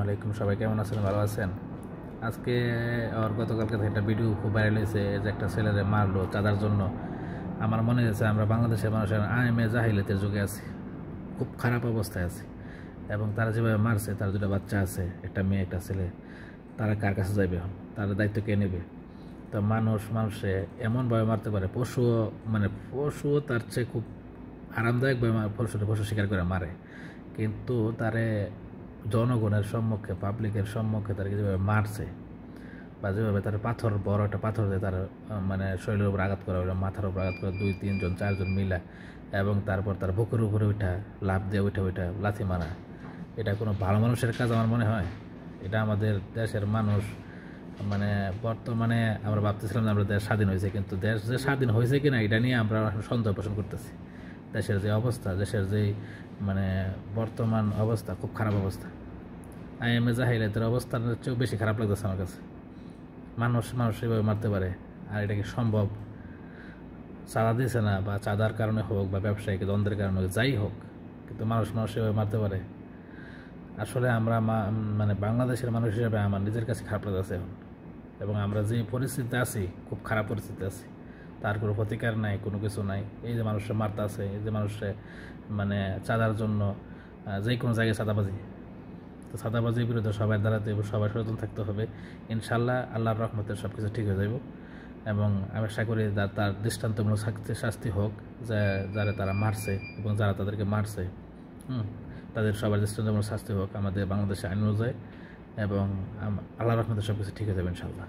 আলাইকুম, সবাই কেমন আছেন? ভালো আছেন? আজকে আর গতকালকে থেকে একটা ভিডিও খুব ভাইরাল হয়েছে যে একটা ছেলেরে মারলো চাঁদার জন্য। আমার মনে হয়েছে আমরা বাংলাদেশের মানুষের আইএমএ জাহিলিয়াতের যুগে আছি, খুব খারাপ অবস্থায় আছি। এবং তারা যেভাবে মারছে, তার দুটো বাচ্চা আছে, একটা মেয়ে একটা ছেলে, তারা কার কাছে যাবে? তার দায়িত্ব কে নেবে? তো মানুষে এমনভাবে মারতে পারে, পশুও তার চেয়ে খুব আরামদায়কভাবে পশু শিকার করে মারে। কিন্তু তারে জনগণের সম্মুখে, পাবলিকের সম্মুখে তার যেভাবে মারছে, বা যেভাবে তার বড় একটা পাথর দিয়ে তার শরীরের উপর আঘাত করা হলো, মাথার উপর আঘাত করা, 2-3 জন 4 জন মিলা, এবং তারপর তার বুকের উপরে উঠা লাফ দিয়ে উঠা লাথি মারা, এটা কোনো ভালো মানুষের কাজ আমার মনে হয়? এটা আমাদের দেশের মানুষ বর্তমানে আমরা ভাবতেছিলাম যে আমরা দেশ স্বাধীন হয়েছে, কিন্তু দেশ যে স্বাধীন হয়েছে কিনা এটা নিয়ে আমরা সন্দেহ পোষণ করতেছি। দেশের যে অবস্থা, দেশের যে বর্তমান অবস্থা খুব খারাপ অবস্থা। আইএমএ জাহিলিয়াতের অবস্থার চেয়েও বেশি খারাপ লাগতেছে আমার কাছে। মানুষ এভাবে মারতে পারে? আর এটা কি সম্ভব? চাঁদা দিয়েছে না, বা চাঁদার কারণে হোক, বা ব্যবসায়িক দ্বন্দ্বের কারণে হোক, যাই হোক, কিন্তু মানুষ এভাবে মারতে পারে? আসলে আমরা বাংলাদেশের মানুষ হিসেবে আমার নিজের কাছে খারাপ লাগতেছে এখন। এবং আমরা যে পরিস্থিতিতে আছি, খুব খারাপ পরিস্থিতিতে আছি, তার কোনো প্রতিকার নাই, কোনো কিছু নাই। এই যে মানুষরা মারতে আছে, এই যে মানুষে চাঁদার জন্য যে কোনো জায়গায় চাঁদাবাজি, তো চাঁদাবাজির বিরুদ্ধে সবাই দাঁড়াতে হবে, সবাই সচেতন থাকতে হবে। ইনশাল্লাহ আল্লাহর রহমতে সব কিছু ঠিক হয়ে যাব। এবং আমি আশা করি তার দৃষ্টান্তমূলক শাস্তি হোক, যারা তারা মারছে এবং যারা তাদেরকে মারছে, তাদের সবার দৃষ্টান্তমূলক শাস্তি হোক আমাদের বাংলাদেশে আইন অনুযায়ী। এবং আল্লাহর রহমতে সব কিছু ঠিক হয়ে যাবে ইনশাল্লাহ।